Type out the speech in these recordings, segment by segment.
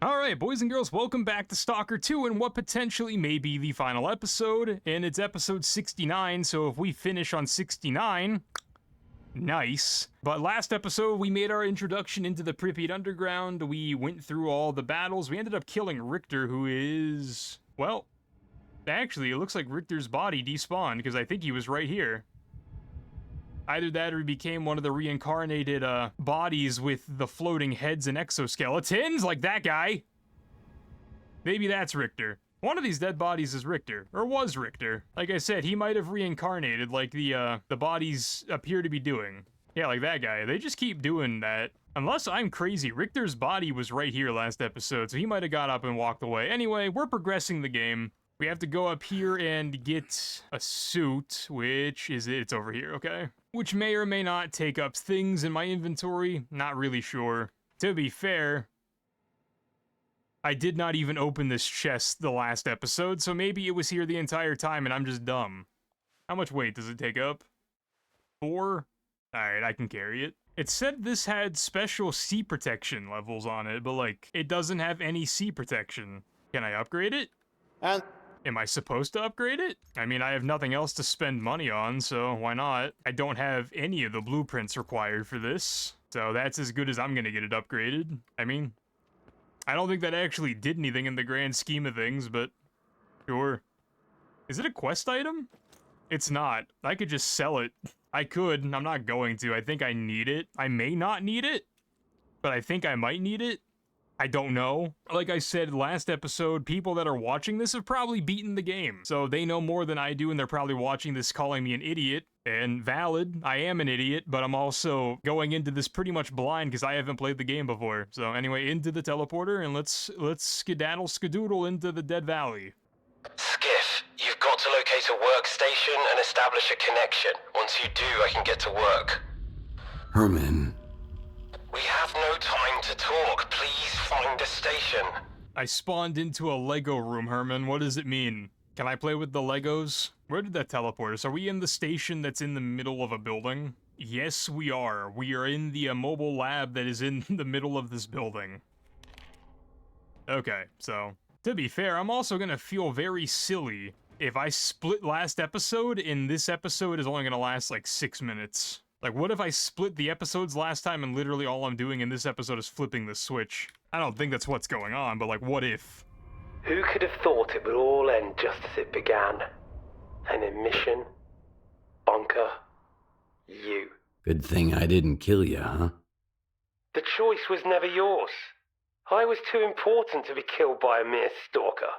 Alright, boys and girls, welcome back to Stalker 2 and what potentially may be the final episode, and it's episode 69, so if we finish on 69, nice. But last episode, we made our introduction into the Pripyat Underground, we went through all the battles, we ended up killing Richter, who is... well, actually, it looks like Richter's body despawned, because I think he was right here. Either that or he became one of the reincarnated, bodies with the floating heads and exoskeletons, like that guy. Maybe that's Richter. One of these dead bodies is Richter, or was Richter. Like I said, he might have reincarnated like the bodies appear to be doing. Yeah, like that guy. They just keep doing that. Unless I'm crazy, Richter's body was right here last episode, so he might have got up and walked away. Anyway, we're progressing the game. We have to go up here and get a suit, which is it? It's over here, okay? Which may or may not take up things in my inventory, not really sure. To be fair, I did not even open this chest the last episode, so maybe it was here the entire time and I'm just dumb. How much weight does it take up? 4? Alright, I can carry it. It said this had special sea protection levels on it, but like, it doesn't have any sea protection. Can I upgrade it? Am I supposed to upgrade it? I mean, I have nothing else to spend money on, so why not? I don't have any of the blueprints required for this, so that's as good as I'm gonna get it upgraded. I mean, I don't think that actually did anything in the grand scheme of things, but sure. Is it a quest item? It's not. I could just sell it. I could, I'm not going to. I think I need it. I may not need it, but I think I might need it. I don't know. Like I said last episode, people that are watching this have probably beaten the game. So they know more than I do, and they're probably watching this calling me an idiot. And valid, I am an idiot, but I'm also going into this pretty much blind because I haven't played the game before. So anyway, into the teleporter, and let's skedaddle into the Dead Valley. Skiff, you've got to locate a workstation and establish a connection. Once you do, I can get to work. Herman. We have no time to talk. Please find a station. I spawned into a Lego room, Herman. What does it mean? Can I play with the Legos? Where did that teleport us? Are we in the station that's in the middle of a building? Yes, we are. We are in the mobile lab that is in the middle of this building. Okay, so, to be fair, I'm also gonna feel very silly if I split last episode and this episode is only gonna last like 6 minutes. Like, what if I split the episodes last time and literally all I'm doing in this episode is flipping the switch? I don't think that's what's going on, but like, what if? Who could have thought it would all end just as it began? An emission? Bunker? You. Good thing I didn't kill you, huh? The choice was never yours. I was too important to be killed by a mere stalker.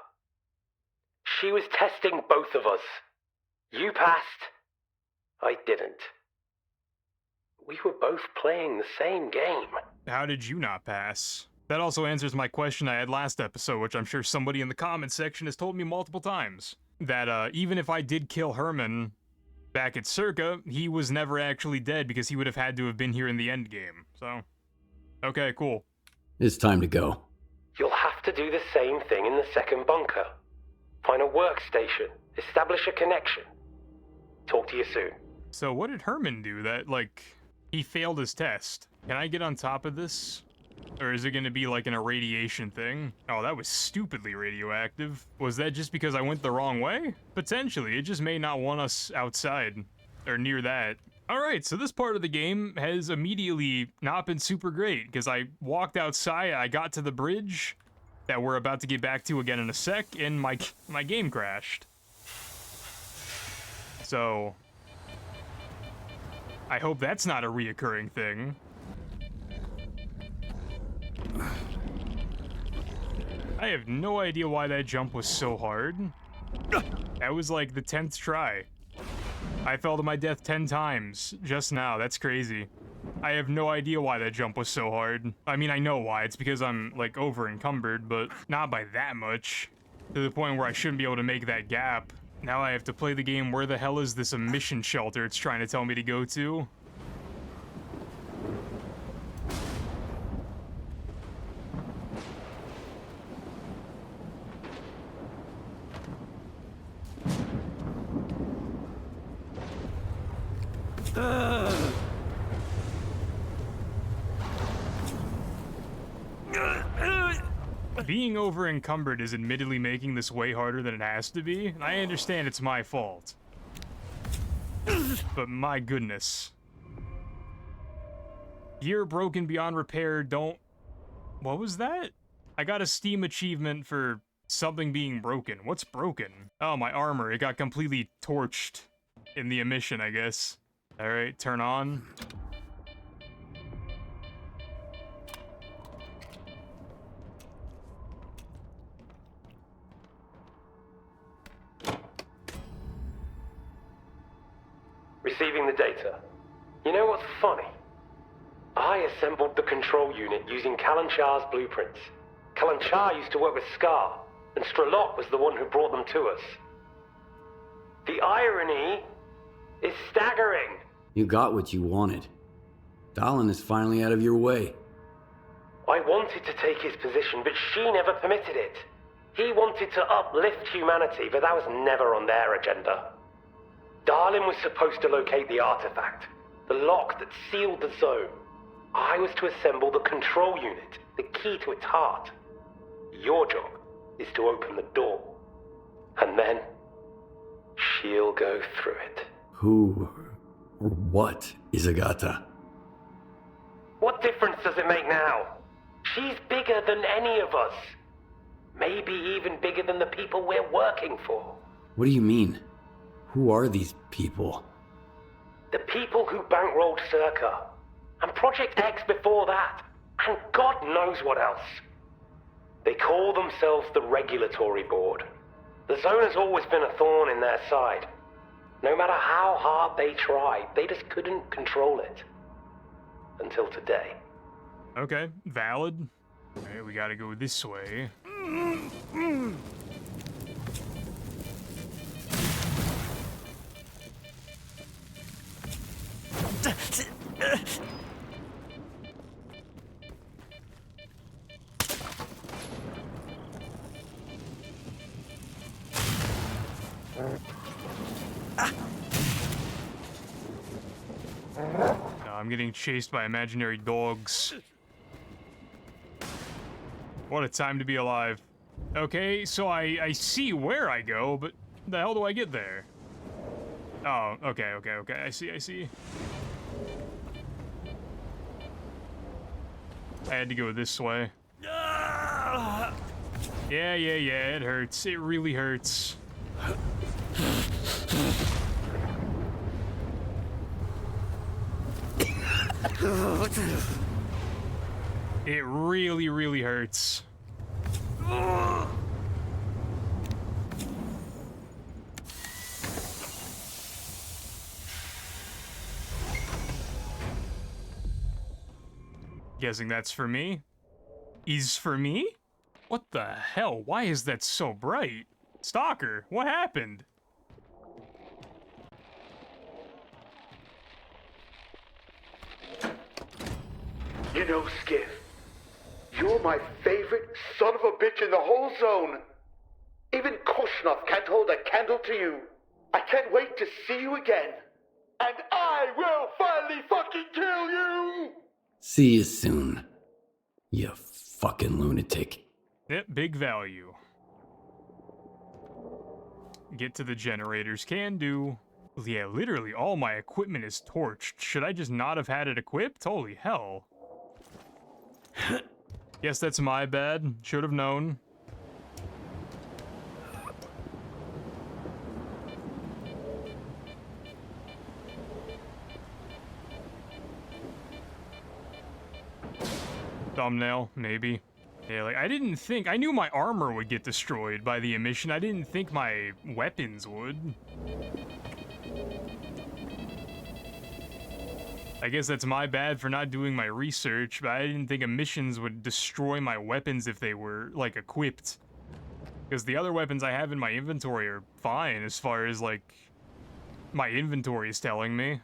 She was testing both of us. You passed. I didn't. We were both playing the same game. How did you not pass? That also answers my question I had last episode, which I'm sure somebody in the comments section has told me multiple times. That, even if I did kill Herman back at Circa, he was never actually dead because he would have had to have been here in the end game. So, okay, cool. It's time to go. You'll have to do the same thing in the second bunker. Find a workstation. Establish a connection. Talk to you soon. So what did Herman do that, like... he failed his test. Can I get on top of this? Or is it gonna be like an irradiation thing? Oh, that was stupidly radioactive. Was that just because I went the wrong way? Potentially, it just may not want us outside. Or near that. Alright, so this part of the game has immediately not been super great, because I walked outside, I got to the bridge that we're about to get back to again in a sec, and my game crashed. So... I hope that's not a reoccurring thing. I have no idea why that jump was so hard. That was like the 10th try. I fell to my death 10 times just now. That's crazy. I have no idea why that jump was so hard. I mean, I know why. It's because I'm, like, over-encumbered, but not by that much. To the point where I shouldn't be able to make that gap. Now I have to play the game, where the hell is this emission shelter it's trying to tell me to go to? Being over-encumbered is admittedly making this way harder than it has to be, and I understand it's my fault. But my goodness. Gear broken beyond repair, don't... What was that? I got a Steam achievement for something being broken. What's broken? Oh, my armor. It got completely torched in the emission, I guess. Alright, turn on. Receiving the data. You know what's funny? I assembled the control unit using Kalanchár's blueprints. Kalanchár used to work with Scar, and Strelok was the one who brought them to us. The irony is staggering. You got what you wanted. Dahlan is finally out of your way. I wanted to take his position, but she never permitted it. He wanted to uplift humanity, but that was never on their agenda. Dahlan was supposed to locate the artifact, the lock that sealed the zone. I was to assemble the control unit, the key to its heart. Your job is to open the door. And then, she'll go through it. Who or what is Agatha? What difference does it make now? She's bigger than any of us. Maybe even bigger than the people we're working for. What do you mean? Who are these people? The people who bankrolled Circa. And Project X before that. And God knows what else. They call themselves the Regulatory Board. The zone has always been a thorn in their side. No matter how hard they tried, they just couldn't control it. Until today. Okay, valid. Alright, we gotta go this way. I'm getting chased by imaginary dogs. What a time to be alive. Okay, so I see where I go, but the hell do I get there? Oh, okay, I see. I had to go this way. Yeah, it hurts. It really hurts. It really, really hurts. Guessing that's for me? Is for me? What the hell? Why is that so bright? Stalker, what happened? You know, Skiff, you're my favorite son of a bitch in the whole zone. Even Korshunov can't hold a candle to you. I can't wait to see you again. And I will finally fucking kill you! See you soon, you fucking lunatic. Yep, big value. Get to the generators, can do. Yeah, literally all my equipment is torched. Should I just not have had it equipped? Holy hell. Guess that's my bad. Should have known. Thumbnail, maybe. Yeah, like, I didn't think... I knew my armor would get destroyed by the emission. I didn't think my weapons would. I guess that's my bad for not doing my research, but I didn't think emissions would destroy my weapons if they were, like, equipped. Because the other weapons I have in my inventory are fine as far as, like, my inventory is telling me.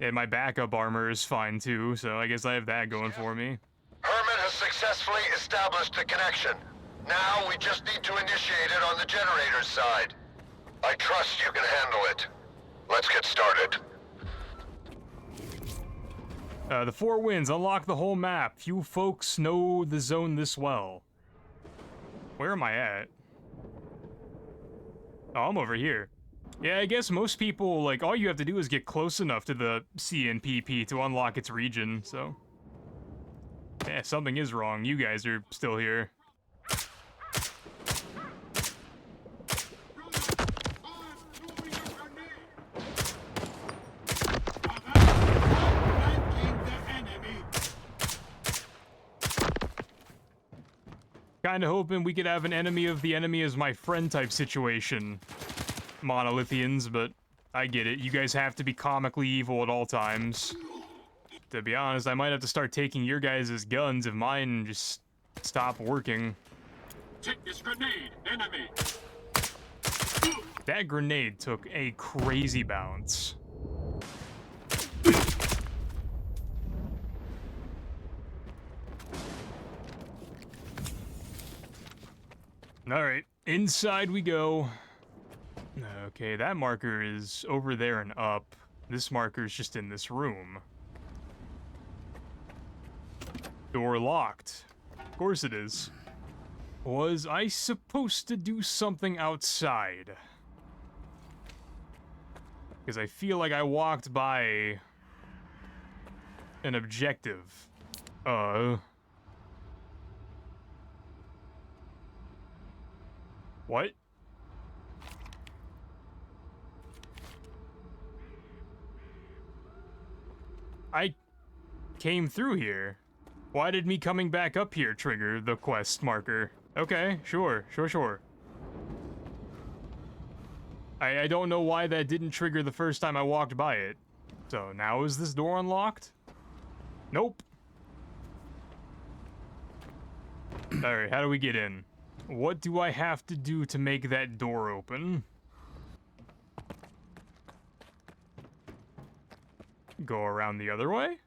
And my backup armor is fine too, so I guess I have that going for me. Herman has successfully established a connection. Now we just need to initiate it on the generator's side. I trust you can handle it. Let's get started. The Four Winds, unlock the whole map. Few folks know the zone this well. Where am I at? Oh, I'm over here. Yeah, I guess most people, like, all you have to do is get close enough to the CNPP to unlock its region, so... Yeah, something is wrong. You guys are still here. Kinda hoping we could have an enemy of the enemy as my friend type situation. Monolithians, but I get it. You guys have to be comically evil at all times. To be honest, I might have to start taking your guys' guns if mine just stop working. Take this grenade, enemy! That grenade took a crazy bounce. Alright, inside we go. Okay, that marker is over there and up. This marker is just in this room. Door locked. Of course it is. Was I supposed to do something outside? Because I feel like I walked by an objective. What? I came through here. Why did me coming back up here trigger the quest marker? Okay, sure. I don't know why that didn't trigger the first time I walked by it. So now is this door unlocked? Nope. Alright, how do we get in? What do I have to do to make that door open? Go around the other way?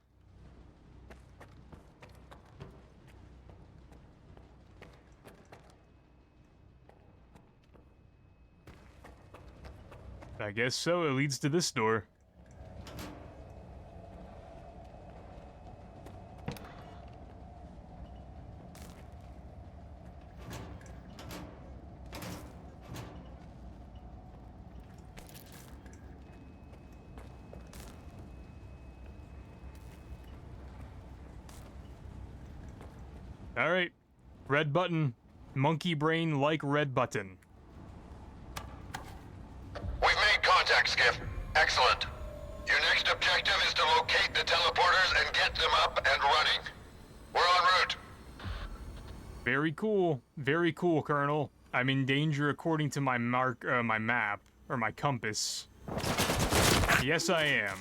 I guess so, it leads to this door. Alright, red button. Monkey brain like red button. We've made contact, Skiff. Excellent. Your next objective is to locate the teleporters and get them up and running. We're en route. Very cool, Colonel. I'm in danger according to my my map, or my compass. Yes, I am.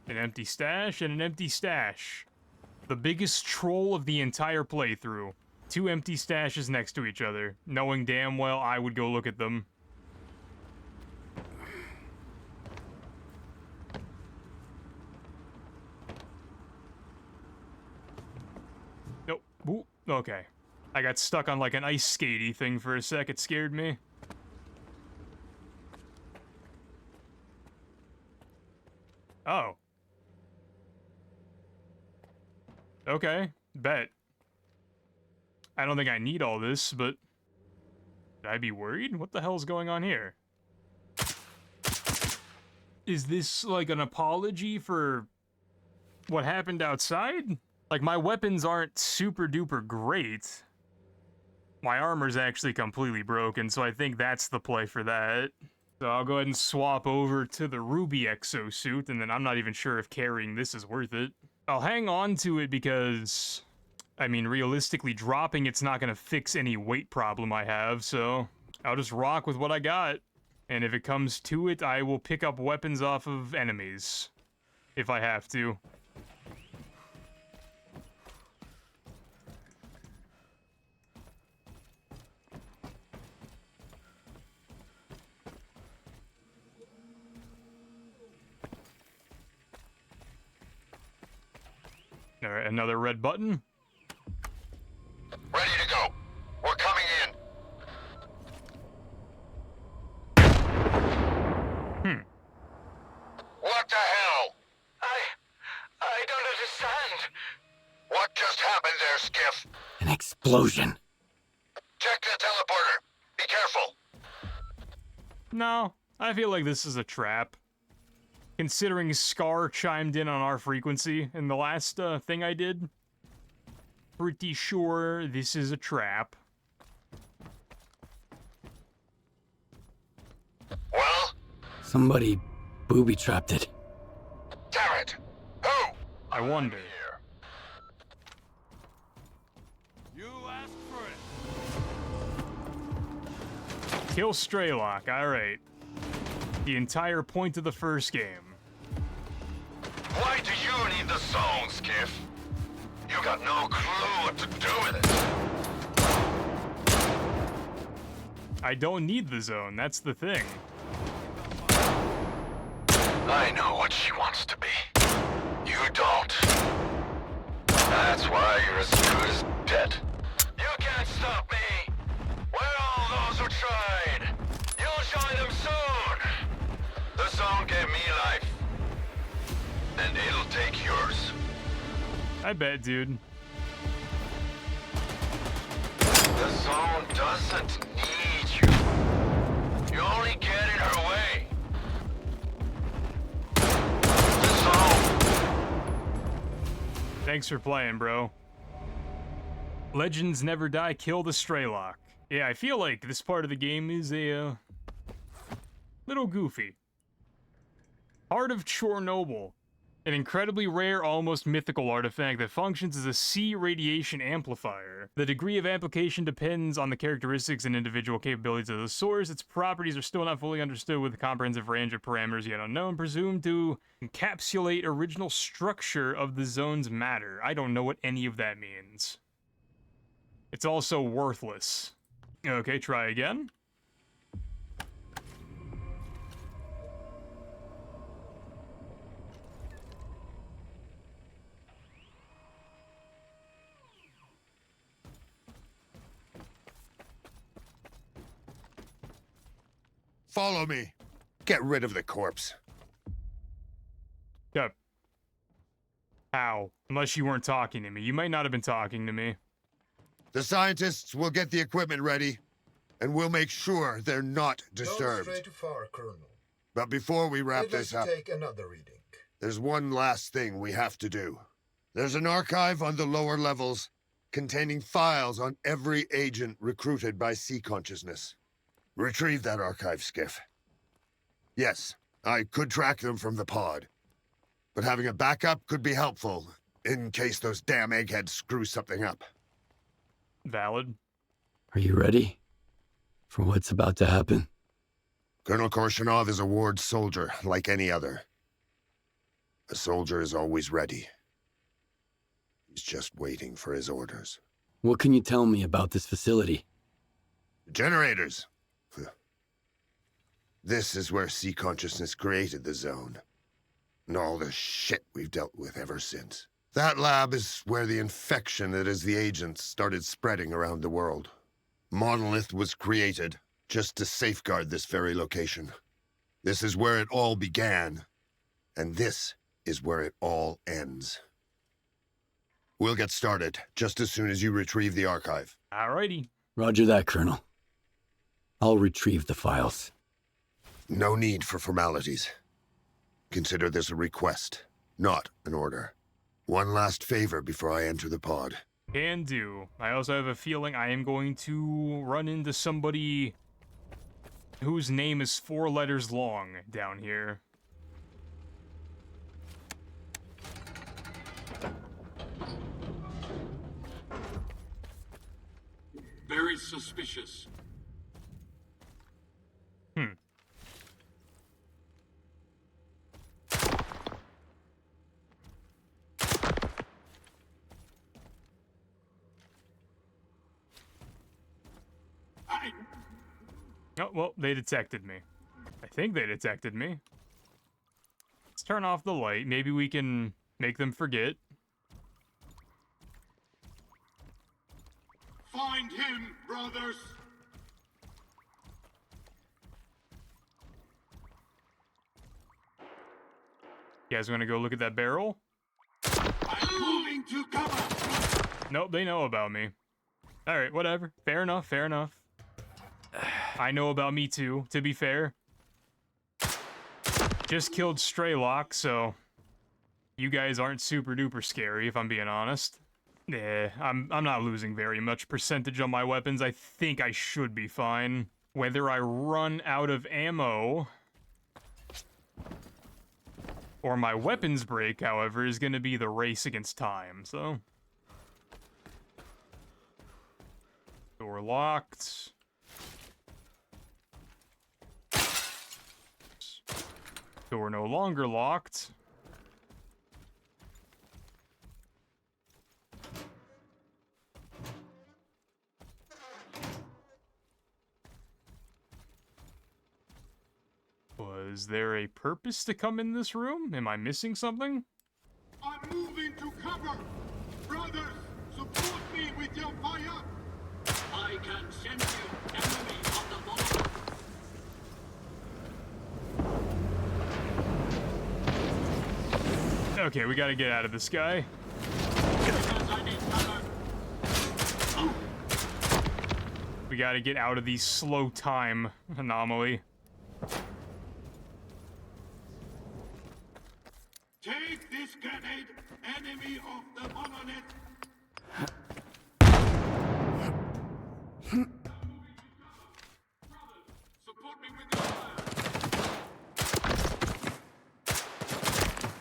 An empty stash and an empty stash. The biggest troll of the entire playthrough. Two empty stashes next to each other, knowing damn well I would go look at them. Nope. Ooh, okay. I got stuck on like an ice skatey thing for a sec, it scared me. Oh. Okay, bet. I don't think I need all this, but... Should I be worried? What the hell's going on here? Is this like an apology for what happened outside? Like, my weapons aren't super duper great. My armor's actually completely broken, so I think that's the play for that. So I'll go ahead and swap over to the Ruby exosuit, and then I'm not even sure if carrying this is worth it. I'll hang on to it because, I mean, realistically, dropping it's not gonna fix any weight problem I have, so I'll just rock with what I got. And if it comes to it, I will pick up weapons off of enemies, if I have to. All right, another red button. Ready to go. We're coming in. What the hell? I don't understand. What just happened there, Skiff? An explosion. Check the teleporter. Be careful. No, I feel like this is a trap. Considering Scar chimed in on our frequency in the last thing I did. Pretty sure this is a trap. Well? Somebody booby-trapped it. Damn it. Who? I wonder. You asked for it. Kill Straylock, alright. The entire point of the first game. Why do you need the zone, Skiff? You got no clue what to do with it. I don't need the zone, that's the thing. I know what she wants to be. You don't. That's why you're as good as dead. You can't stop me. We're all those who tried. You'll join them soon. The zone gave me life. And it'll take yours. I bet, dude. The zone doesn't need you. You only get in her way. The zone. Thanks for playing, bro. Legends never die, kill the Straylock. Yeah, I feel like this part of the game is a little goofy. Heart of Chornobyl. An incredibly rare, almost mythical artifact that functions as a C radiation amplifier. The degree of application depends on the characteristics and individual capabilities of the source. Its properties are still not fully understood, with a comprehensive range of parameters yet unknown, presumed to encapsulate original structure of the zone's matter. I don't know what any of that means. It's also worthless. Okay, try again. Follow me. Get rid of the corpse. Yep. How? Unless you weren't talking to me. You might not have been talking to me. The scientists will get the equipment ready, and we'll make sure they're not disturbed. Don't stray too far, Colonel. But before we wrap I'd like this to up, take another reading. there's one last thing we have to do. There's an archive on the lower levels containing files on every agent recruited by Sea Consciousness. Retrieve that archive, Skiff. Yes, I could track them from the pod, but having a backup could be helpful in case those damn eggheads screw something up. Valid. Are you ready for what's about to happen? Colonel Korshunov is a ward soldier, like any other. A soldier is always ready. He's just waiting for his orders. What can you tell me about this facility? Generators. This is where Sea Consciousness created the zone. And all the shit we've dealt with ever since. That lab is where the infection that is the agents started spreading around the world. Monolith was created just to safeguard this very location. This is where it all began, and this is where it all ends. We'll get started just as soon as you retrieve the archive. Alrighty. Roger that, Colonel. I'll retrieve the files. No need for formalities. Consider this a request, not an order. One last favor before I enter the pod. Can do. I also have a feeling I am going to run into somebody whose name is 4 letters long down here. Very suspicious. Oh, well, they detected me. I think they detected me. Let's turn off the light. Maybe we can make them forget. Find him, brothers! You guys want to go look at that barrel? I'm moving to cover! Nope, they know about me. Alright, whatever. Fair enough, fair enough. I know about me too, to be fair. Just killed Straylock, so you guys aren't super duper scary, if I'm being honest. I'm not losing very much percentage on my weapons. I think I should be fine. Whether I run out of ammo or my weapons break, however, is going to be the race against time, so. Door locked. Door no longer locked. Was there a purpose to come in this room? Am I missing something? I'm moving to cover! Brothers, support me with your fire! I can sense you, enemy of the monolith! Okay, we gotta get out of this guy. We gotta get out of the slow time anomaly. Take this grenade, enemy of the monolith! Support me with your fire!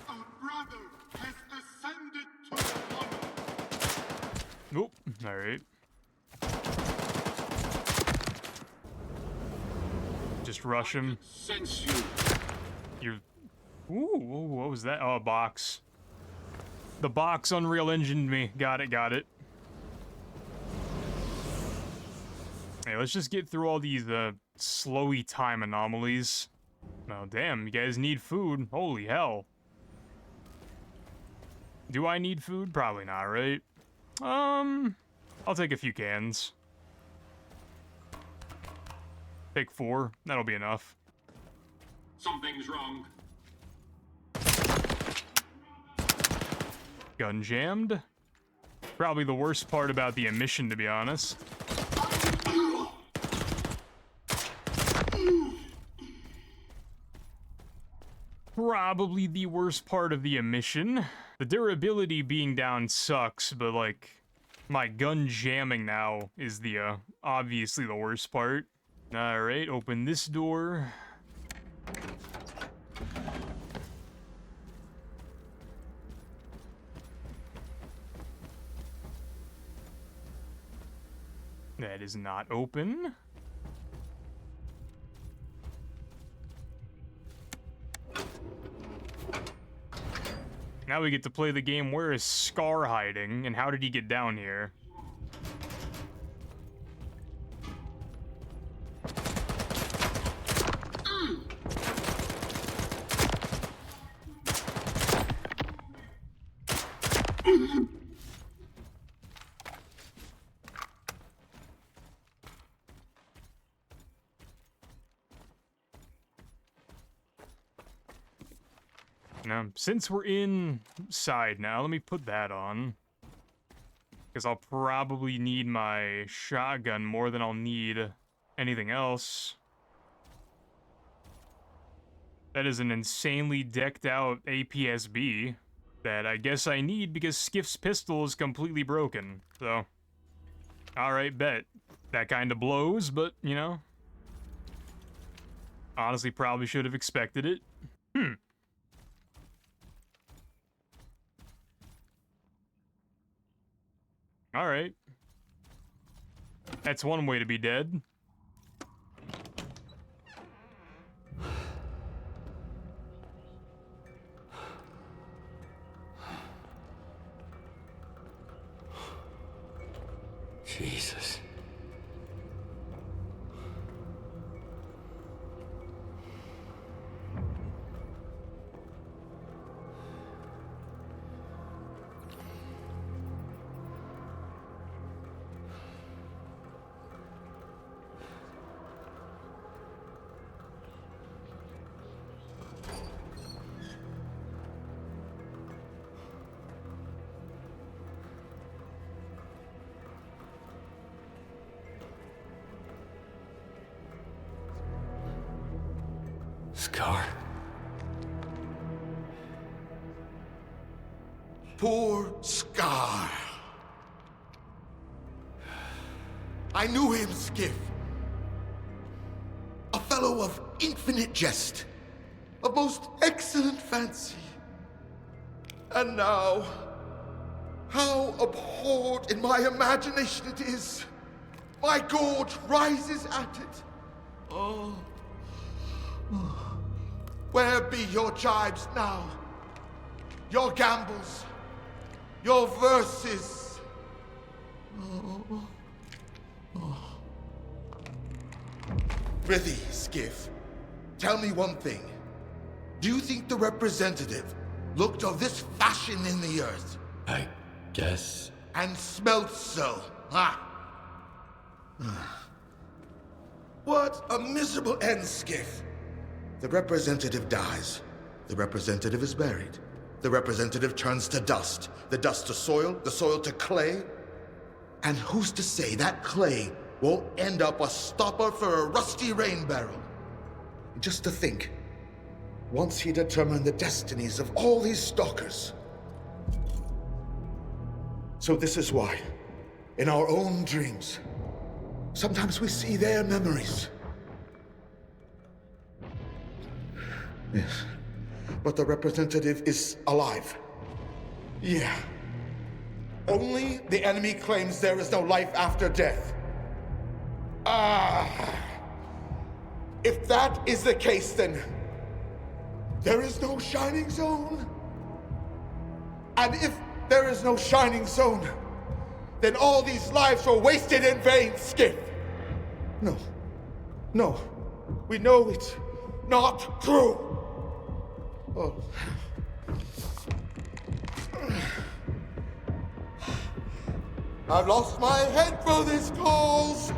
Our brother has ascended to the monolith! Nope. Alright. Just rush him. Sense you! You're... Ooh, what was that? Oh, a box. The box Unreal Engined me. Got it, got it. Hey, let's just get through all these, slowy time anomalies. Oh, damn, you guys need food. Holy hell. Do I need food? Probably not, right? I'll take a few cans. Take 4. That'll be enough. Something's wrong. Gun jammed. Probably the worst part about the emission, to be honest. Probably the worst part of the emission. The durability being down sucks, but like, my gun jamming now is the, obviously the worst part. Alright, open this door. That is not open. Now we get to play the game, where is Scar hiding, and how did he get down here? Now, since we're inside now, let me put that on. Because I'll probably need my shotgun more than I'll need anything else. That is an insanely decked out APSB that I guess I need because Skiff's pistol is completely broken. So, alright, bet. That kind of blows, but, you know. Honestly, probably should have expected it. Alright. That's one way to be dead. Jesus. Scar. Poor Scar. I knew him, Skiff. A fellow of infinite jest, of most excellent fancy. And now, how abhorred in my imagination it is. My gorge rises at it. Oh. Where be your jibes now? Your gambles? Your verses? Oh. Prithee, Skiff, tell me one thing. Do you think the representative looked of this fashion in the earth? I guess. And smelt so, huh? What a miserable end, Skiff. The representative dies. The representative is buried. The representative turns to dust. The dust to soil, the soil to clay. And who's to say that clay won't end up a stopper for a rusty rain barrel? Just to think, once he determined the destinies of all these stalkers. So this is why, in our own dreams, sometimes we see their memories. Yes, but the representative is alive. Yeah. Only the enemy claims there is no life after death. If that is the case, then there is no shining zone. And if there is no shining zone, then all these lives were wasted in vain, Skiff. No, we know it's not true. Oh. I've lost my head for this cause,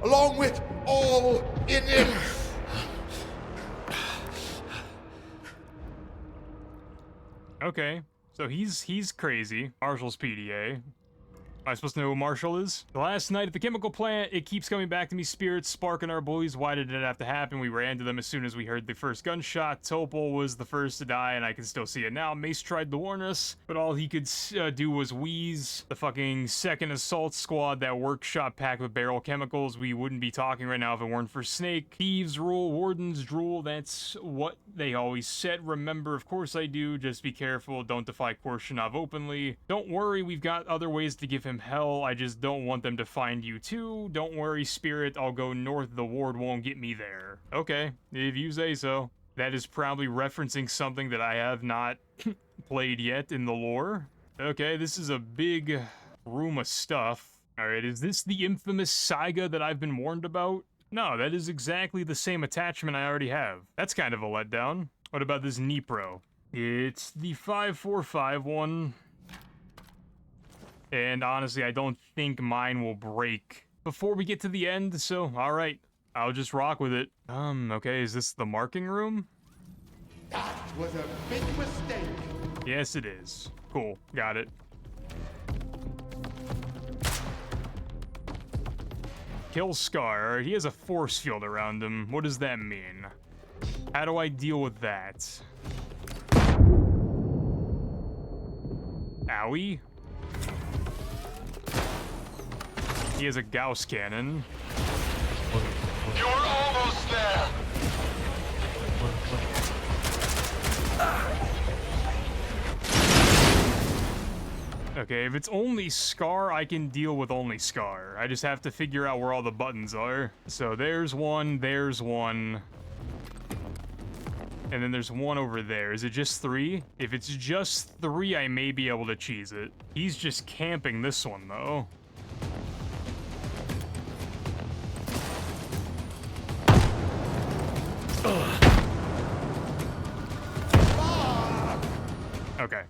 along with all in it. Okay, so he's crazy. Marshall's PDA. Am I supposed to know who Marshall is? The last night at the chemical plant, it keeps coming back to me, spirits sparking our boys. Why did it have to happen? We ran to them as soon as we heard the first gunshot. Topol was the first to die, and I can still see it now. Mace tried to warn us, but all he could do was wheeze. The fucking second assault squad, that workshop packed with barrel chemicals. We wouldn't be talking right now if it weren't for Snake. Thieves rule, wardens drool. That's what they always said. Remember, of course I do. Just be careful. Don't defy Korshunov openly. Don't worry, we've got other ways to give him hell. I just don't want them to find you too. Don't worry, Spirit. I'll go north. The ward won't get me there. Okay, if you say so. That is probably referencing something that I have not played yet in the lore. Okay, this is a big room of stuff. Alright, is this the infamous Saiga that I've been warned about? No, that is exactly the same attachment I already have. That's kind of a letdown. What about this Nipro? It's the 545 one. And honestly, I don't think mine will break before we get to the end, so alright. I'll just rock with it. Okay, is this the marking room? That was a big mistake. Yes, it is. Cool, got it. Kill Scar. He has a force field around him. What does that mean? How do I deal with that? Owie? He has a Gauss cannon. You're almost there! Okay, if it's only Scar, I can deal with only Scar. I just have to figure out where all the buttons are. So there's one, and then there's one over there. Is it just 3? If it's just 3, I may be able to cheese it. He's just camping this one, though. Okay.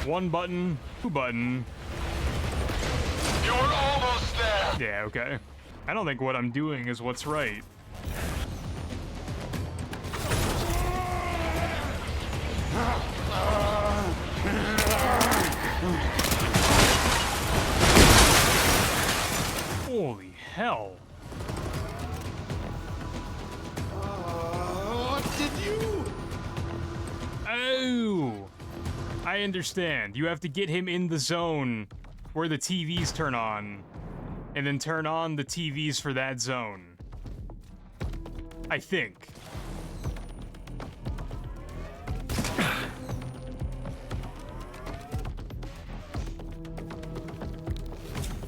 1 button, 2 button. You're almost there! Yeah, okay. I don't think what I'm doing is what's right. Holy hell. Oh! I understand. You have to get him in the zone where the TVs turn on, and then turn on the TVs for that zone. I think.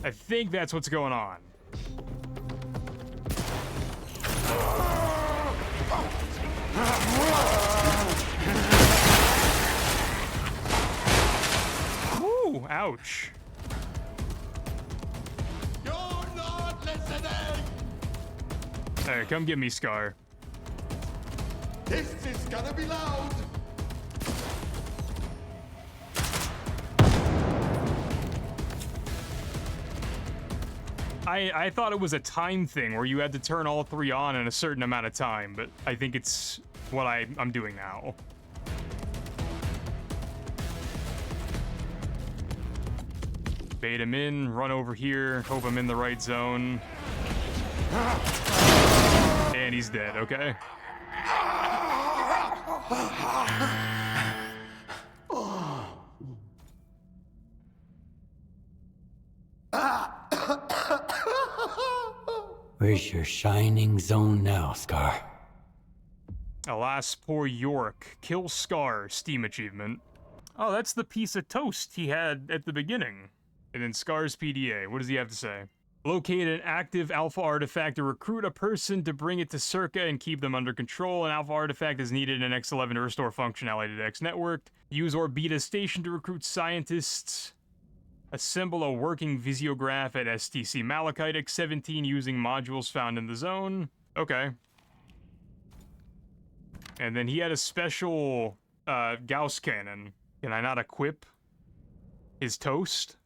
I think that's what's going on. Ooh, ouch. You're not listening! Alright, come get me, Scar. This is gonna be loud! I thought it was a time thing where you had to turn all three on in a certain amount of time, but I think it's what I'm doing now. Bait him in, run over here, hope I'm in the right zone. And he's dead, okay? Where's your shining zone now, Scar? Alas, poor York. Kill Scar, Steam achievement. Oh, that's the piece of toast he had at the beginning. And then Scar's PDA. What does he have to say? Locate an active alpha artifact to recruit a person to bring it to Circa and keep them under control. An alpha artifact is needed in X11 to restore functionality to X network. Use Orbita Station to recruit scientists. Assemble a working visiograph at STC Malachite X17 using modules found in the zone. Okay. And then he had a special Gauss cannon. Can I not equip his toast?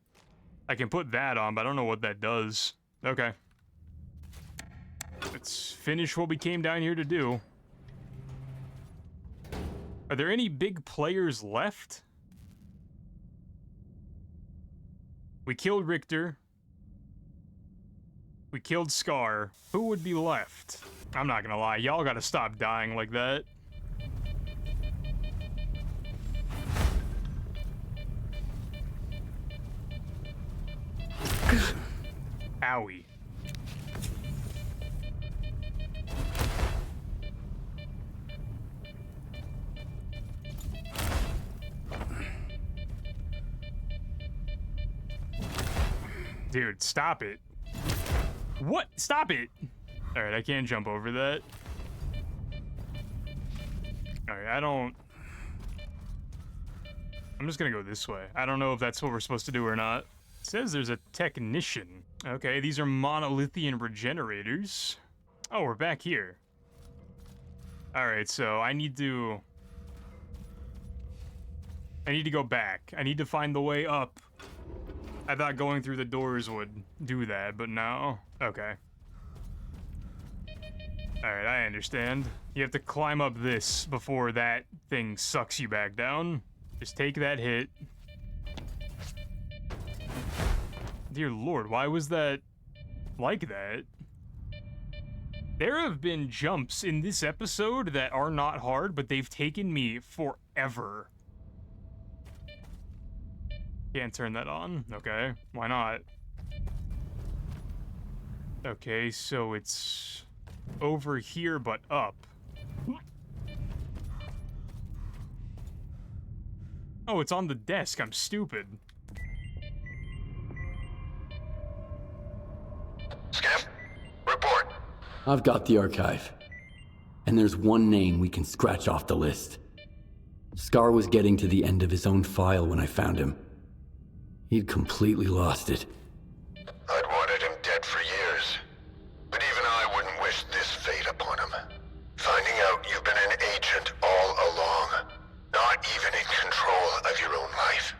I can put that on, but I don't know what that does. Okay. Let's finish what we came down here to do. Are there any big players left? We killed Richter. We killed Scar. Who would be left? I'm not gonna lie, y'all gotta stop dying like that. Owie. Dude, stop it. What? Stop it! Alright, I can't jump over that. Alright, I'm just gonna go this way. I don't know if that's what we're supposed to do or not. It says there's a technician. Okay, these are monolithian regenerators. Oh, we're back here. Alright, so I need to go back. I need to find the way up. I thought going through the doors would do that, but no. Okay. Alright, I understand. You have to climb up this before that thing sucks you back down. Just take that hit. Dear Lord, why was that like that? There have been jumps in this episode that are not hard, but they've taken me forever. Can't turn that on. Okay, why not? Okay, so it's over here but up. Oh, it's on the desk. I'm stupid. Skiff, report. I've got the archive. And there's one name we can scratch off the list. Scar was getting to the end of his own file when I found him. He'd completely lost it. I'd wanted him dead for years. But even I wouldn't wish this fate upon him. Finding out you've been an agent all along. Not even in control of your own life.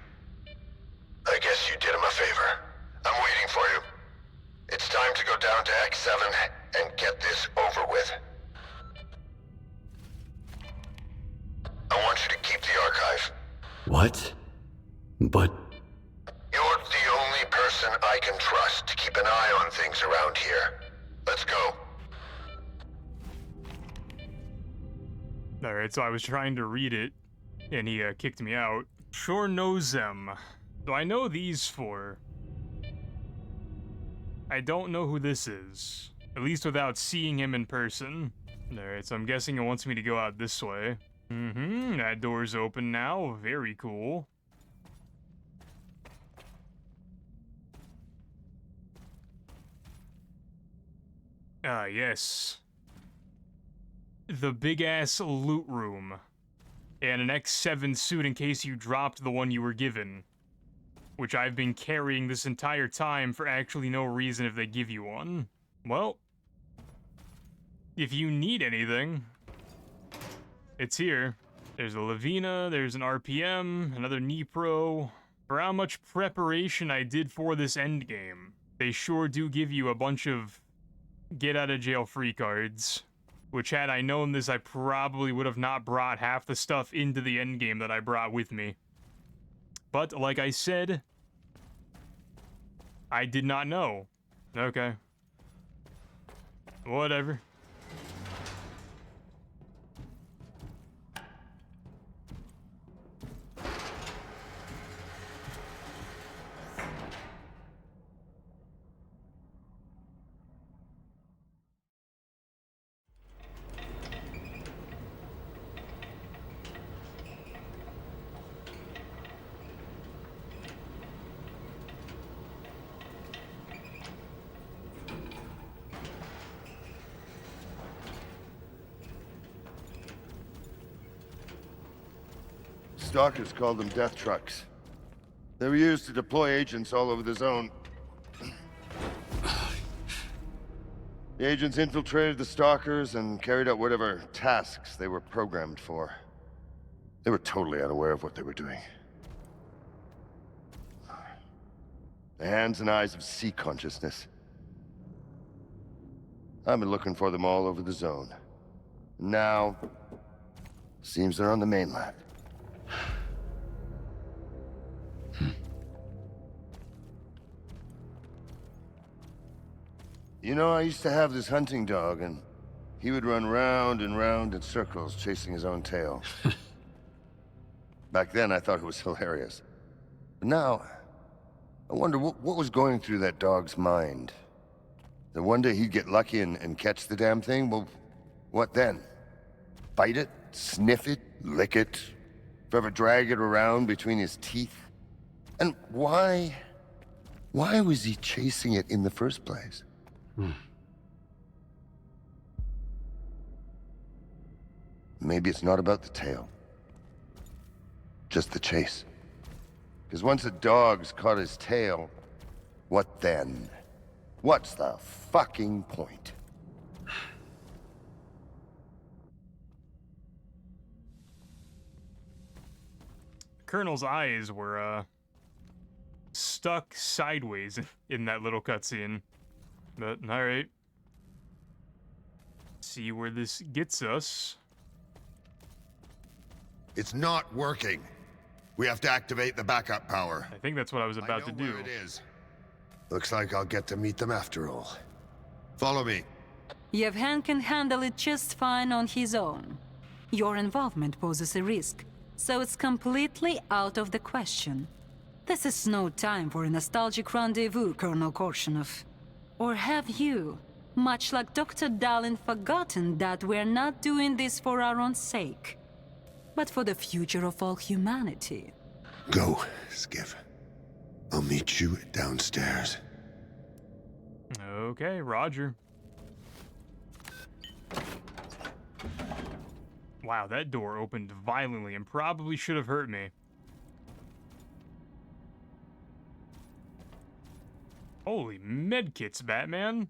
I guess you did him a favor. I'm waiting for you. It's time to go down to X7 and get this over with. I want you to keep the archive. What? But... You're the only person I can trust to keep an eye on things around here. Let's go. Alright, so I was trying to read it. and he kicked me out. Chornobyl. So I know these four. I don't know who this is, at least without seeing him in person. Alright, so I'm guessing it wants me to go out this way. That door's open now. Very cool. Ah, yes. The big-ass loot room. And an X7 suit in case you dropped the one you were given. Which I've been carrying this entire time for actually no reason if they give you one. Well, if you need anything, it's here. There's a Lavina, there's an RPM, another Nipro. For how much preparation I did for this endgame, they sure do give you a bunch of get-out-of-jail-free cards. Which, had I known this, I probably would have not brought half the stuff into the endgame that I brought with me. But, like I said, I did not know. Okay. Whatever. Stalkers called them death trucks. They were used to deploy agents all over the zone. The agents infiltrated the Stalkers and carried out whatever tasks they were programmed for. They were totally unaware of what they were doing. The hands and eyes of sea consciousness. I've been looking for them all over the zone. Now, seems they're on the mainland. You know, I used to have this hunting dog, and he would run round and round in circles, chasing his own tail. Back then, I thought it was hilarious. But now, I wonder what was going through that dog's mind. That one day he'd get lucky and catch the damn thing? Well, what then? Bite it? Sniff it? Lick it? Forever drag it around between his teeth? And why was he chasing it in the first place? Maybe it's not about the tail. Just the chase. Because once a dog's caught his tail, what then? What's the fucking point? Colonel's eyes were, stuck sideways in that little cutscene. But, alright. See where this gets us. It's not working. We have to activate the backup power. I think that's what I was about to do. Where it is. Looks like I'll get to meet them after all. Follow me. Yevhen can handle it just fine on his own. Your involvement poses a risk, so it's completely out of the question. This is no time for a nostalgic rendezvous, Colonel Korshunov. Or have you, much like Dr. Dallin, forgotten that we're not doing this for our own sake, but for the future of all humanity? Go, Skiv. I'll meet you downstairs. Okay, roger. Wow, that door opened violently and probably should have hurt me. Holy medkits, Batman.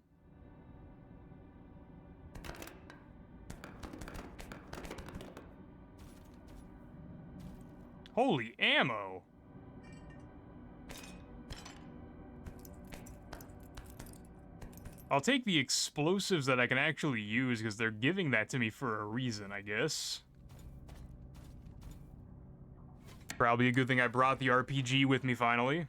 Holy ammo. I'll take the explosives that I can actually use because they're giving that to me for a reason, I guess. Probably a good thing I brought the RPG with me finally.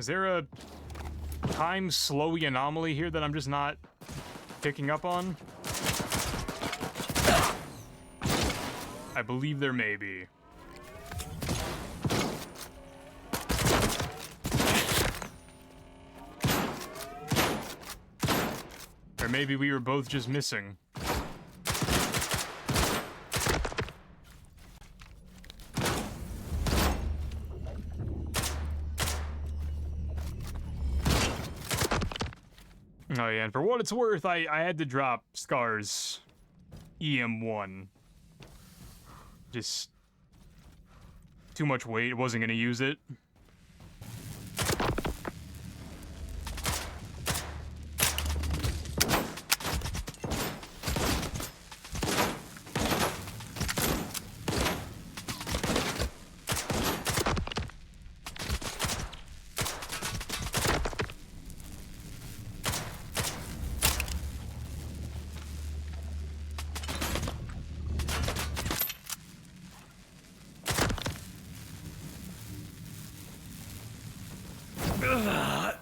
Is there a time slowy anomaly here that I'm just not picking up on? I believe there may be. Or maybe we were both just missing. Oh yeah, and for what it's worth, I had to drop Scar's EM1. Just too much weight, wasn't gonna use it.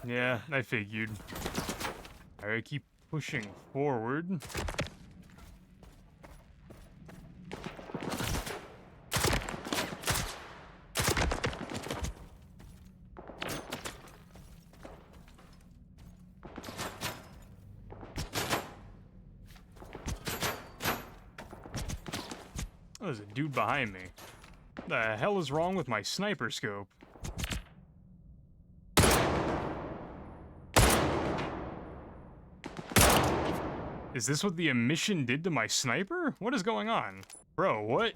Yeah, I figured. Alright, keep pushing forward. Oh, there's a dude behind me. The hell is wrong with my sniper scope? Is this what the emission did to my sniper? What is going on? Bro, what?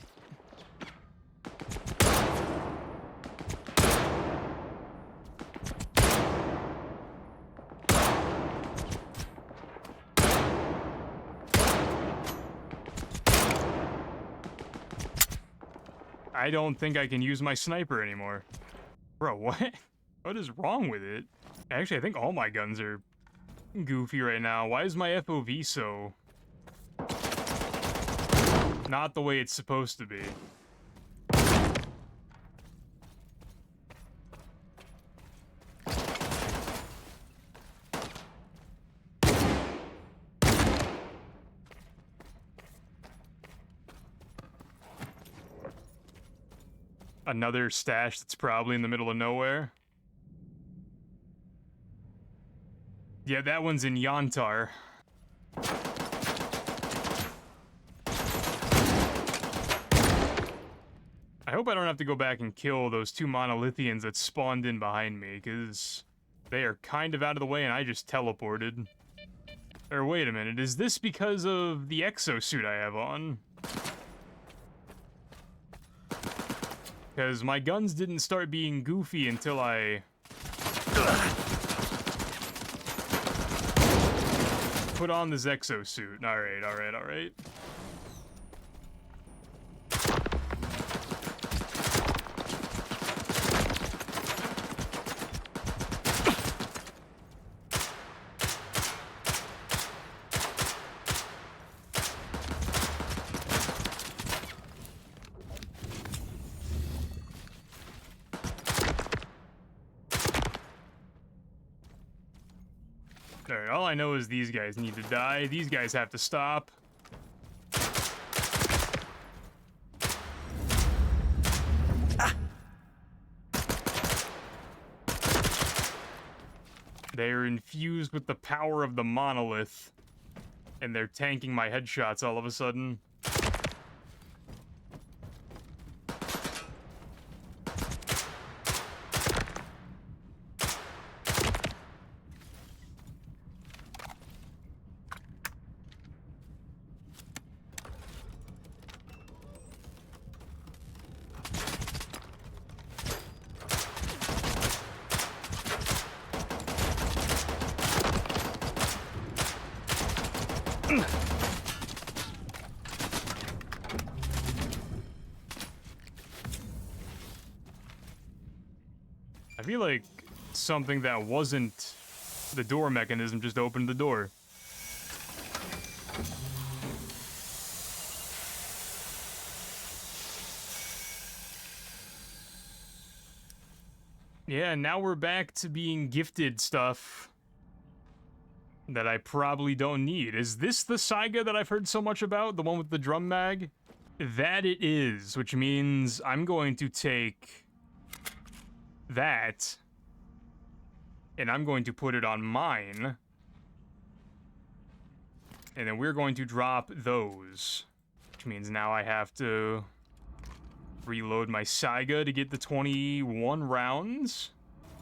I don't think I can use my sniper anymore. Bro, what? What is wrong with it? Actually, I think all my guns are goofy right now. Why is my FOV so not the way it's supposed to be? Another stash that's probably in the middle of nowhere. Yeah, that one's in Yantar. I hope I don't have to go back and kill those two monolithians that spawned in behind me, because they are kind of out of the way and I just teleported. Or wait a minute, is this because of the exosuit I have on? Because my guns didn't start being goofy until I put on this exosuit. Alright, alright, alright. Alright, all I know is these guys need to die. These guys have to stop. They are infused with the power of the monolith, and they're tanking my headshots all of a sudden. I feel like something that wasn't the door mechanism just opened the door. Yeah, now we're back to being gifted stuff that I probably don't need. Is this the Saiga that I've heard so much about? The one with the drum mag? That it is, which means I'm going to take that and I'm going to put it on mine. And then we're going to drop those, which means now I have to reload my Saiga to get the 21 rounds.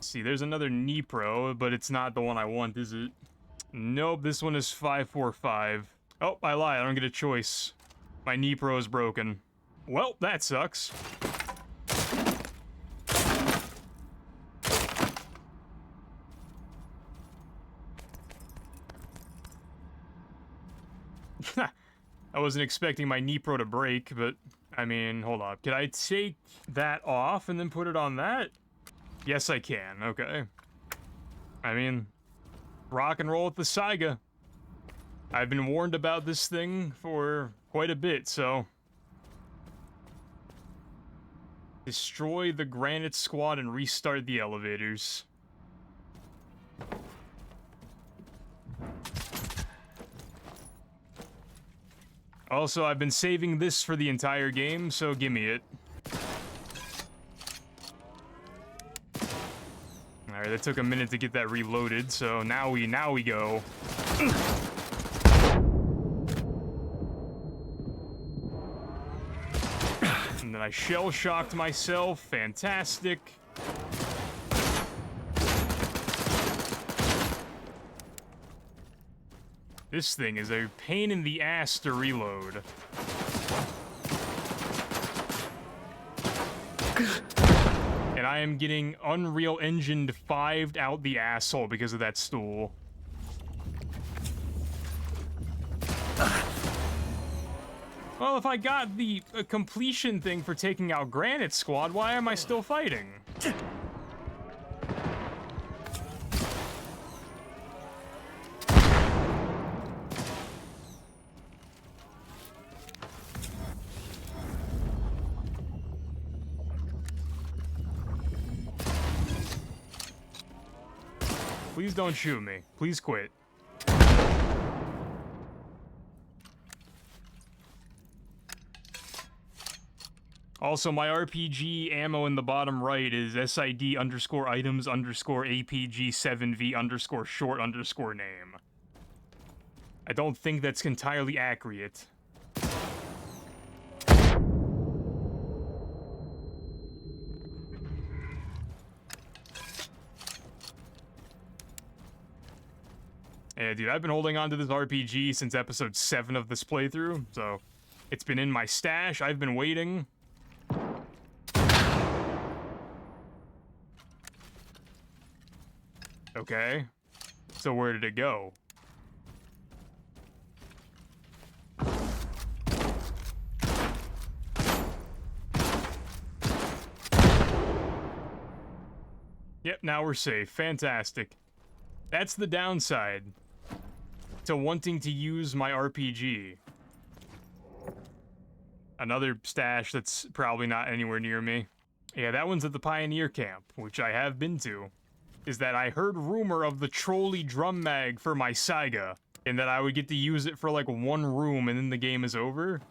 See, there's another Nipro, but it's not the one I want, is it? Nope, this one is 545. Oh, I lied, I don't get a choice. My Nipro is broken. Well, that sucks. I wasn't expecting my Nipro to break, but, I mean, hold up. Can I take that off and then put it on that? Yes, I can. Okay. I mean, rock and roll with the Saiga. I've been warned about this thing for quite a bit, so... Destroy the Granite Squad and restart the elevators. Also, I've been saving this for the entire game, so gimme it. Alright, that took a minute to get that reloaded, so now we go. And then I shell-shocked myself. Fantastic. This thing is a pain in the ass to reload. And I am getting Unreal Engine 5'd out the asshole because of that stool. Well, if I got the completion thing for taking out Granite Squad, why am I still fighting? Please don't shoot me. Please quit. Also, my RPG ammo in the bottom right is SID_items_APG7V_short_name. I don't think that's entirely accurate. Yeah, dude, I've been holding on to this RPG since episode 7 of this playthrough, so it's been in my stash. I've been waiting. Okay. So where did it go? Yep, now we're safe. Fantastic. That's the downside to wanting to use my RPG. Another stash that's probably not anywhere near me. Yeah, that one's at the Pioneer Camp, which I have been to. Is that I heard rumor of the trolley drum mag for my Saiga, and that I would get to use it for like one room and then the game is over.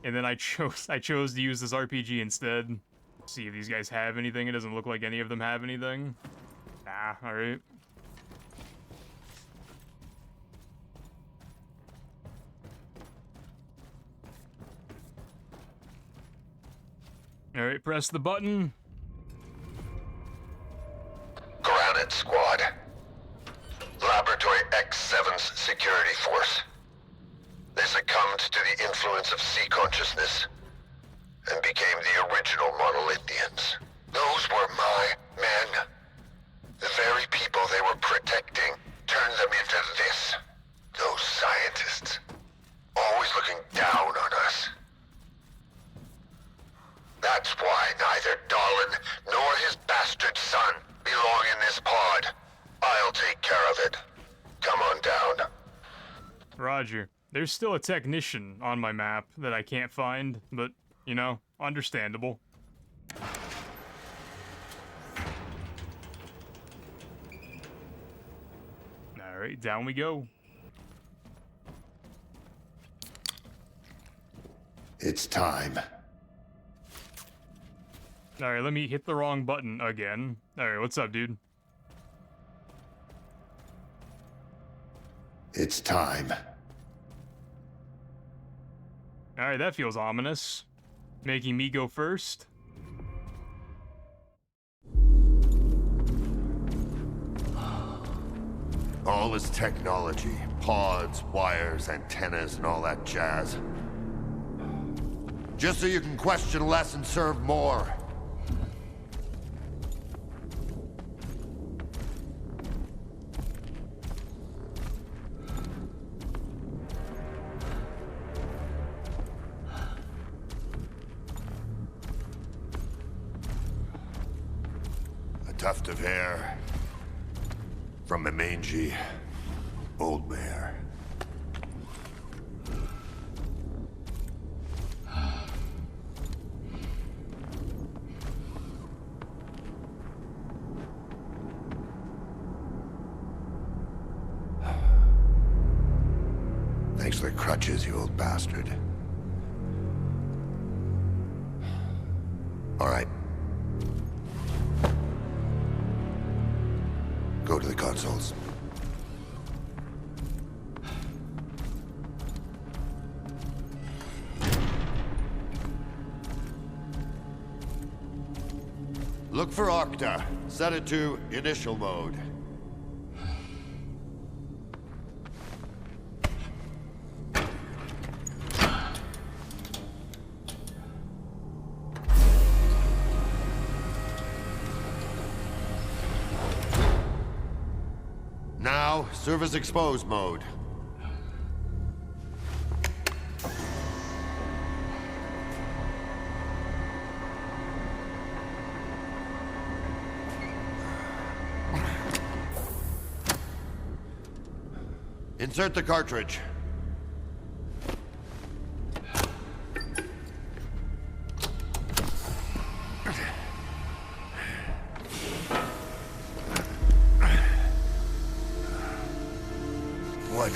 And then I chose to use this RPG instead. See if these guys have anything. It doesn't look like any of them have anything. Nah, alright. Alright, press the button. Granite Squad. Laboratory X7's security force. They succumbed to the influence of sea consciousness and became the original monolithians. Those were my men. The very people they were protecting turned them into this. Those scientists, always looking down on us. That's why neither Dahlin nor his bastard son belong in this pod. I'll take care of it. Come on down. Roger. There's still a technician on my map that I can't find, but, you know, understandable. Alright, down we go. It's time. Alright, let me hit the wrong button again. Alright, what's up, dude? It's time. Alright, that feels ominous. Making me go first. All this technology, pods, wires, antennas, and all that jazz. Just so you can question less and serve more. A tuft of hair from a mangy old mare. Thanks for the crutches, you old bastard. All right. Go to the consoles. Look for Octa. Set it to initial mode. Now, service exposed mode. Insert the cartridge. One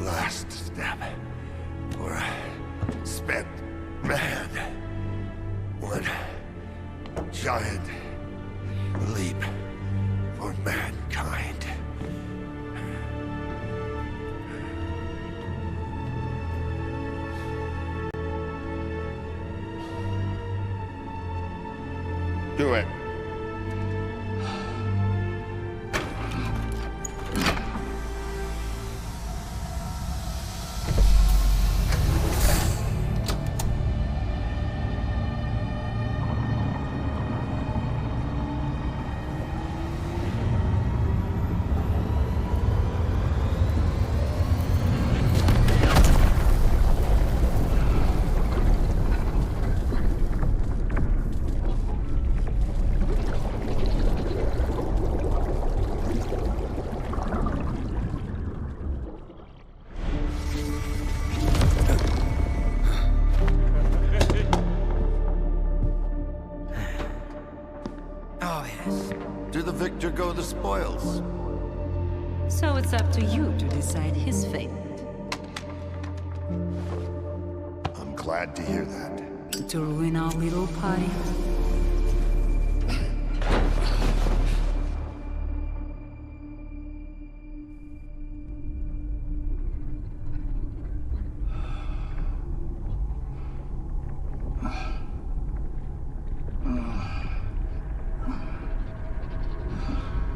last step for a spent man. One giant leap for mankind. Do it. To the victor go the spoils. So it's up to you to decide his fate. I'm glad to hear that. To ruin our little party.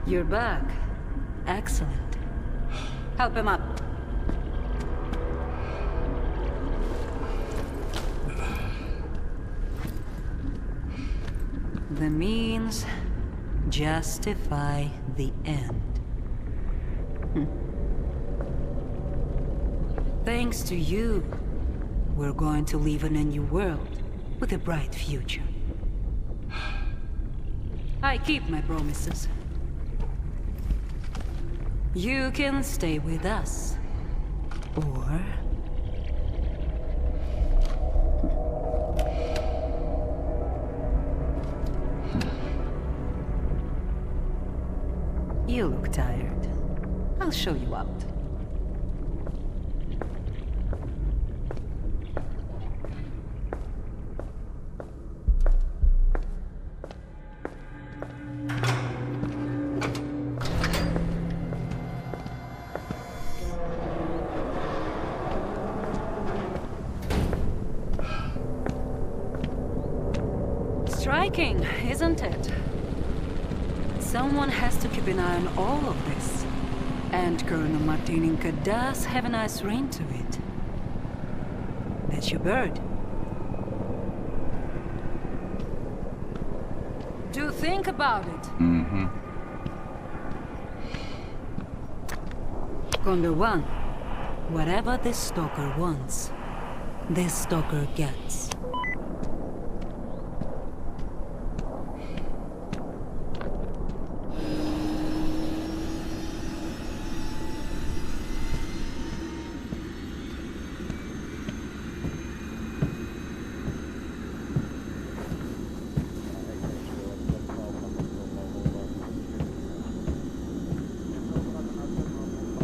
You're back. Excellent. Help him up. The means justify the end. Thanks to you, we're going to live in a new world with a bright future. I keep my promises. You can stay with us, or... You look tired. I'll show you out. Striking, isn't it? Someone has to keep an eye on all of this. And Colonel Martininka does have a nice ring to it. That's your bird. Do think about it. Mm-hmm. Condor 1, whatever this stalker wants, this stalker gets.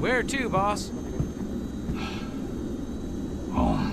Where to, boss? Home.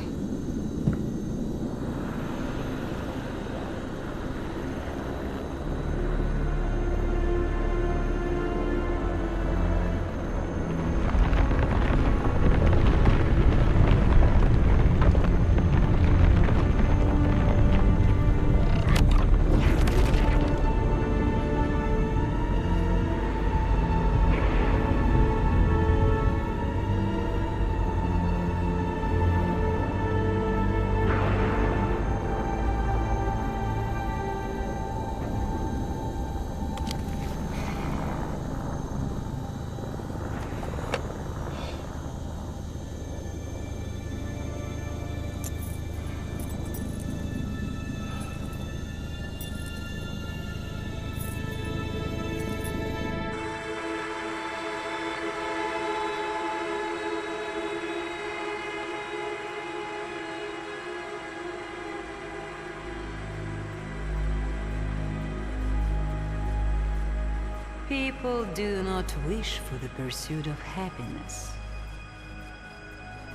People do not wish for the pursuit of happiness.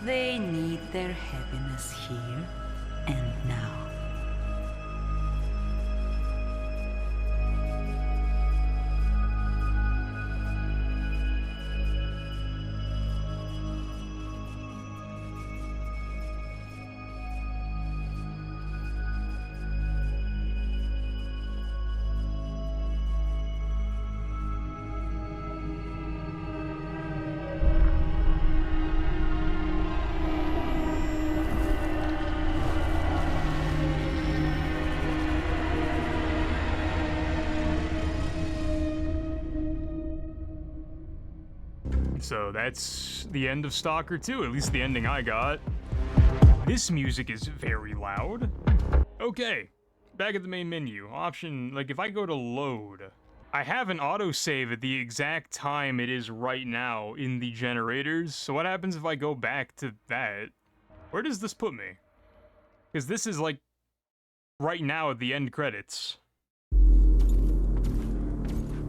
They need their happiness here and now. So that's the end of Stalker 2, at least the ending I got. This music is very loud. Okay, back at the main menu. Option, like if I go to load, I have an autosave at the exact time it is right now in the generators. So what happens if I go back to that? Where does this put me? Because this is like right now at the end credits.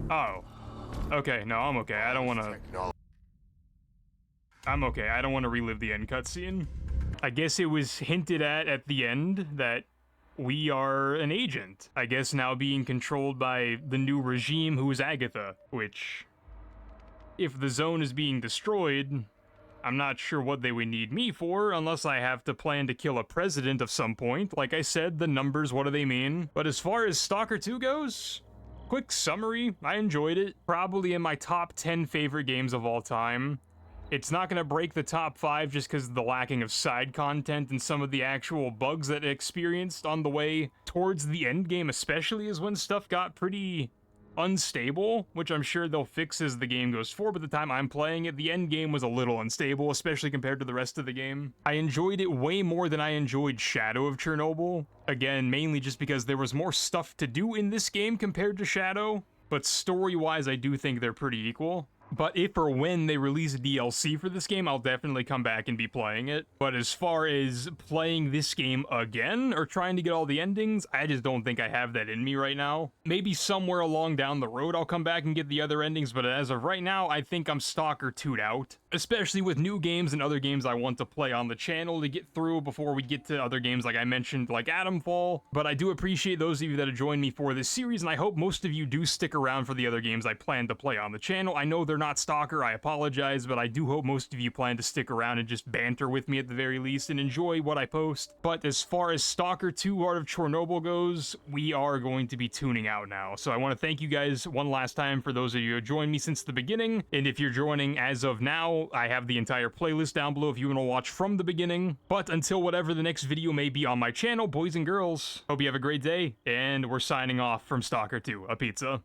Oh. Okay, no, I'm okay. I don't want to... I'm okay. I don't want to relive the end cutscene. I guess it was hinted at the end that we are an agent. I guess now being controlled by the new regime who is Agatha, which... if the zone is being destroyed, I'm not sure what they would need me for, unless I have to plan to kill a president of some point. Like I said, the numbers, what do they mean? But as far as Stalker 2 goes... quick summary, I enjoyed it. Probably in my top 10 favorite games of all time. It's not gonna break the top 5 just because of the lacking of side content and some of the actual bugs that it experienced on the way towards the end game, especially is when stuff got pretty unstable, which I'm sure they'll fix as the game goes forward. By the time I'm playing it, the end game was a little unstable, especially compared to the rest of the game. I enjoyed it way more than I enjoyed Shadow of Chernobyl. Again, mainly just because there was more stuff to do in this game compared to Shadow, but story-wise, I do think they're pretty equal. But if or when they release a DLC for this game, I'll definitely come back and be playing it. But as far as playing this game again, or trying to get all the endings, I just don't think I have that in me right now. Maybe somewhere along down the road I'll come back and get the other endings, but as of right now, I think I'm Stalker 2'd out. Especially with new games and other games I want to play on the channel to get through before we get to other games like I mentioned, like Atomfall. But I do appreciate those of you that have joined me for this series, and I hope most of you do stick around for the other games I plan to play on the channel. I know they're not Stalker, I apologize, but I do hope most of you plan to stick around and just banter with me at the very least and enjoy what I post. But as far as Stalker 2 Art of Chernobyl goes, we are going to be tuning out now. So I want to thank you guys one last time for those of you who have joined me since the beginning, and if you're joining as of now, I have the entire playlist down below if you want to watch from the beginning. But until whatever the next video may be on my channel, boys and girls, hope you have a great day, and we're signing off from Stalker 2, a pizza.